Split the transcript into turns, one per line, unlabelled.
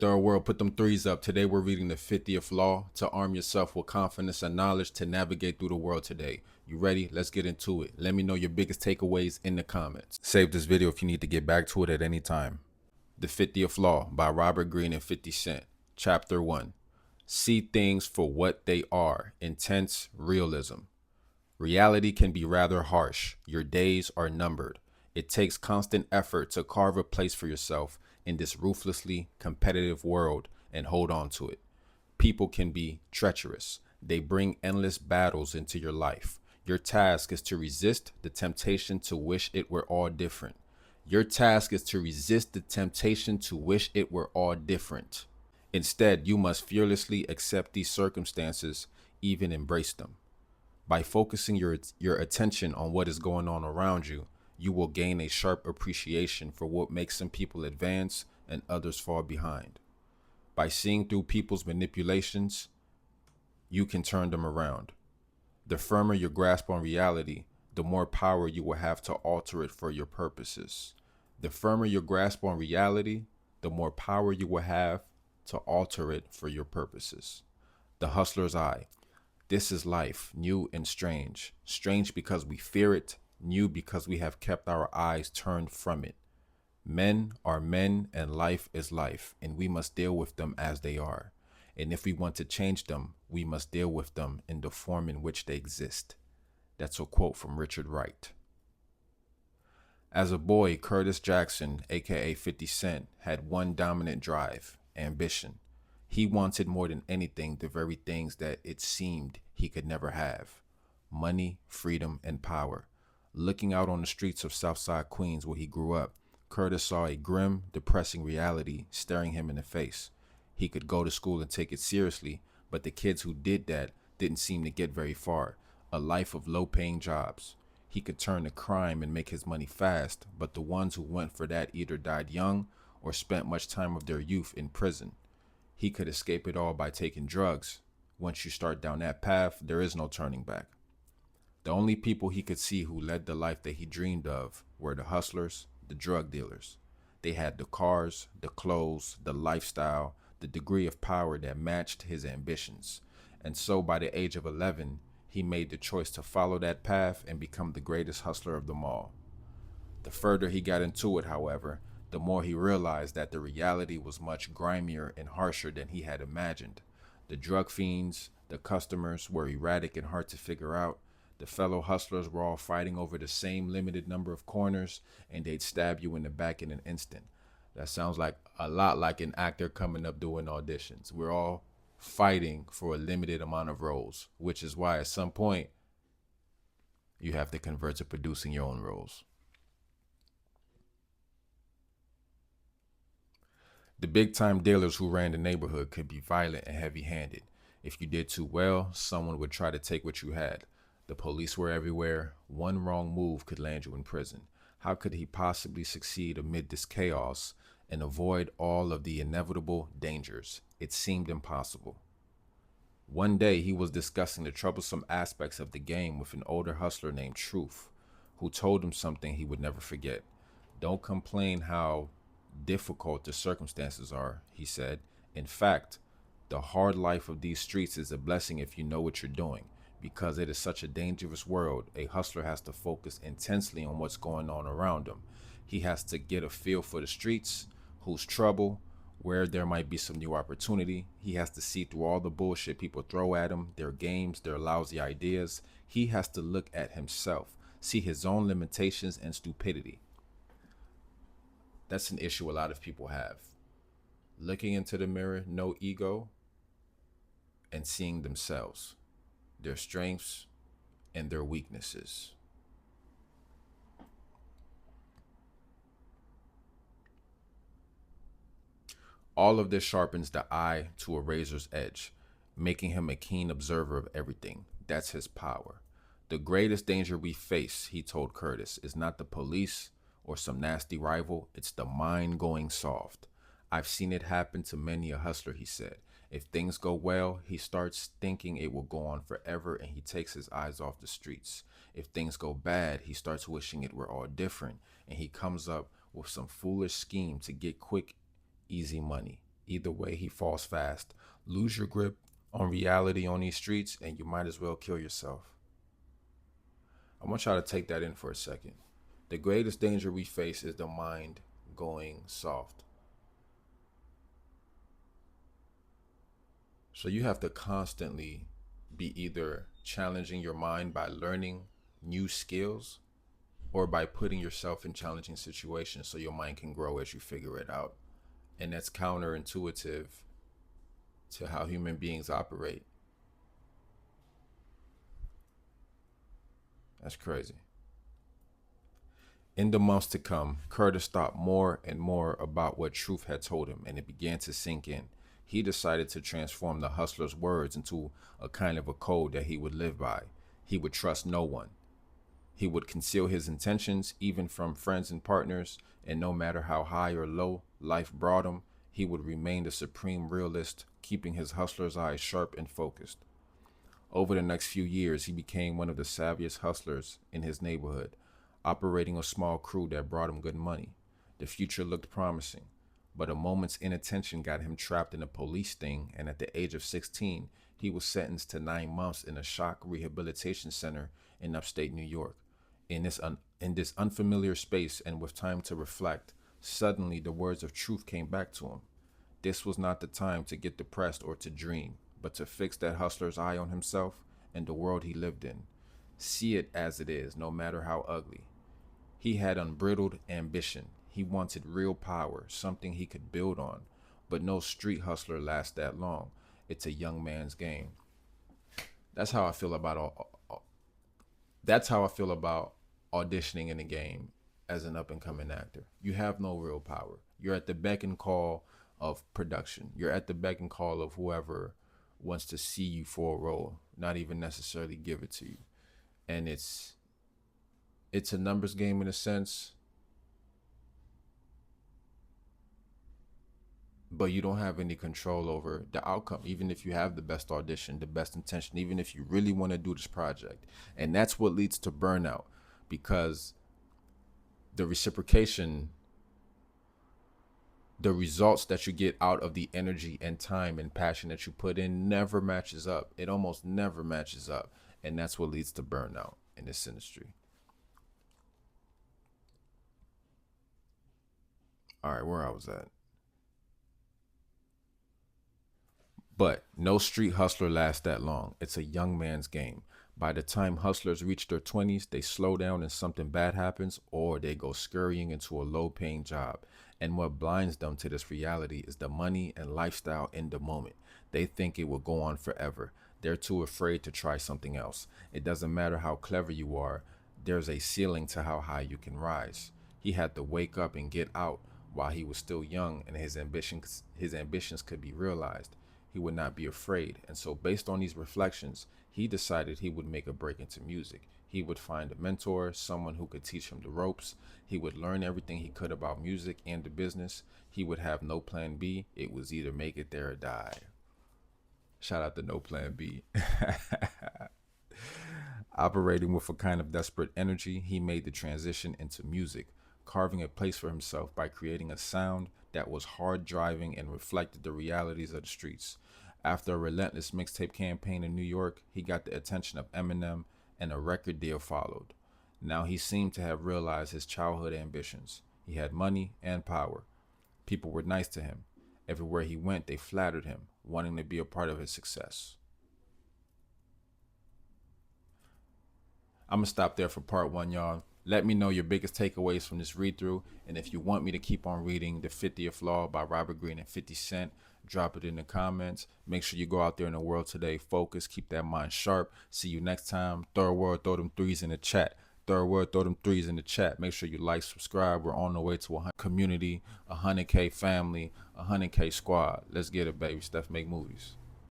Third world, put them threes up. Today we're reading the 50th law to arm yourself with confidence and knowledge to navigate through the world today. You ready? Let's get into it. Let me know your biggest takeaways in the comments. Save this video if you need to get back to it at any time. The 50th Law by Robert Greene and 50 Cent. Chapter 1. See things for what they are. Intense realism. Reality can be rather harsh. Your days are numbered. It takes constant effort to carve a place for yourself in this ruthlessly competitive world and hold on to it. People can be treacherous. They bring endless battles into your life. Your task is to resist the temptation to wish it were all different. Your task is to resist the temptation to wish it were all different. Instead, you must fearlessly accept these circumstances, even embrace them. By focusing your attention on what is going on around you, you will gain a sharp appreciation for what makes some people advance and others fall behind. By seeing through people's manipulations, you can turn them around. The firmer your grasp on reality, the more power you will have to alter it for your purposes. The firmer your grasp on reality, the more power you will have to alter it for your purposes. The Hustler's Eye. This is life, new and strange. Strange because we fear it, new because we have kept our eyes turned from it. Men are men and life is life, and we must deal with them as they are. And if we want to change them, we must deal with them in the form in which they exist. That's a quote from Richard Wright. As a boy, Curtis Jackson, aka 50 Cent, had one dominant drive: ambition. He wanted more than anything the very things that it seemed he could never have: money, freedom, and power. Looking out on the streets of Southside Queens where he grew up, Curtis saw a grim, depressing reality staring him in the face. He could go to school and take it seriously, but the kids who did that didn't seem to get very far. A life of low-paying jobs. He could turn to crime and make his money fast, but the ones who went for that either died young or spent much time of their youth in prison. He could escape it all by taking drugs. Once you start down that path, there is no turning back. The only people he could see who led the life that he dreamed of were the hustlers, the drug dealers. They had the cars, the clothes, the lifestyle, the degree of power that matched his ambitions. And so by the age of 11, he made the choice to follow that path and become the greatest hustler of them all. The further he got into it, however, the more he realized that the reality was much grimier and harsher than he had imagined. The drug fiends, the customers were erratic and hard to figure out. The fellow hustlers were all fighting over the same limited number of corners, and they'd stab you in the back in an instant. That sounds like a lot like an actor coming up doing auditions. We're all fighting for a limited amount of roles, which is why at some point you have to convert to producing your own roles. The big-time dealers who ran the neighborhood could be violent and heavy-handed. If you did too well, someone would try to take what you had. The police were everywhere. One wrong move could land you in prison. How could he possibly succeed amid this chaos and avoid all of the inevitable dangers? It seemed impossible. One day, he was discussing the troublesome aspects of the game with an older hustler named Truth, who told him something he would never forget. Don't complain how difficult the circumstances are, he said. In fact, the hard life of these streets is a blessing if you know what you're doing. Because it is such a dangerous world, a hustler has to focus intensely on what's going on around him. He has to get a feel for the streets, who's trouble, where there might be some new opportunity. He has to see through all the bullshit people throw at him, their games, their lousy ideas. He has to look at himself, see his own limitations and stupidity. That's an issue a lot of people have. Looking into the mirror, no ego, and seeing themselves, their strengths and their weaknesses. All of this sharpens the eye to a razor's edge, making him a keen observer of everything. That's his power. The greatest danger we face, he told Curtis, is not the police or some nasty rival, it's the mind going soft. I've seen it happen to many a hustler, he said. If things go well, he starts thinking it will go on forever and he takes his eyes off the streets. If things go bad, he starts wishing it were all different and he comes up with some foolish scheme to get quick, easy money. Either way, he falls fast. Lose your grip on reality on these streets, and you might as well kill yourself. I want y'all to take that in for a second. The greatest danger we face is the mind going soft. So you have to constantly be either challenging your mind by learning new skills or by putting yourself in challenging situations so your mind can grow as you figure it out. And that's counterintuitive to how human beings operate. That's crazy. In the months to come, Curtis thought more and more about what Truth had told him, and it began to sink in. He decided to transform the hustler's words into a kind of a code that he would live by. He would trust no one. He would conceal his intentions, even from friends and partners, and no matter how high or low life brought him, he would remain the supreme realist, keeping his hustler's eyes sharp and focused. Over the next few years, he became one of the savviest hustlers in his neighborhood, operating a small crew that brought him good money. The future looked promising, but a moment's inattention got him trapped in a police sting, and at the age of 16, he was sentenced to 9 months in a shock rehabilitation center in upstate New York. In this unfamiliar space and with time to reflect, suddenly the words of Truth came back to him. This was not the time to get depressed or to dream, but to fix that hustler's eye on himself and the world he lived in. See it as it is, no matter how ugly. He had unbridled ambition. He wanted real power, something he could build on. But no street hustler lasts that long. It's a young man's game. That's how I feel about that's how I feel about auditioning in a game as an up and coming actor. You have no real power. You're at the beck and call of production. You're at the beck and call of whoever wants to see you for a role, not even necessarily give it to you. And it's a numbers game in a sense, but you don't have any control over the outcome, even if you have the best audition, the best intention, even if you really want to do this project. And that's what leads to burnout, because the reciprocation, the results that you get out of the energy and time and passion that you put in never matches up. It almost never matches up. And that's what leads to burnout in this industry. All right, where I was at. But no street hustler lasts that long. It's a young man's game. By the time hustlers reach their 20s, they slow down and something bad happens, or they go scurrying into a low-paying job. And what blinds them to this reality is the money and lifestyle in the moment. They think it will go on forever. They're too afraid to try something else. It doesn't matter how clever you are, there's a ceiling to how high you can rise. He had to wake up and get out while he was still young and his ambitions could be realized. He would not be afraid. And so based on these reflections, he decided he would make a break into music. He would find a mentor, someone who could teach him the ropes. He would learn everything he could about music and the business. He would have no plan B. It was either make it there or die. Shout out to No Plan B. Operating with a kind of desperate energy, he made the transition into music, carving a place for himself by creating a sound that was hard driving and reflected the realities of the streets. After a relentless mixtape campaign in New York, he got the attention of Eminem and a record deal followed. Now he seemed to have realized his childhood ambitions. He had money and power. People were nice to him. Everywhere he went, they flattered him, wanting to be a part of his success. I'm going to stop there for part one, y'all. Let me know your biggest takeaways from this read through. And if you want me to keep on reading The 50th Law by Robert Greene and 50 Cent, drop it in the comments. Make sure you go out there in the world today, focus, keep that mind sharp. See you next time. Third world, throw them threes in the chat. Third world, throw them threes in the chat. Make sure you like, subscribe. We're on the way to a community, 100K family, 100K squad. Let's get it, baby. Steph make movies.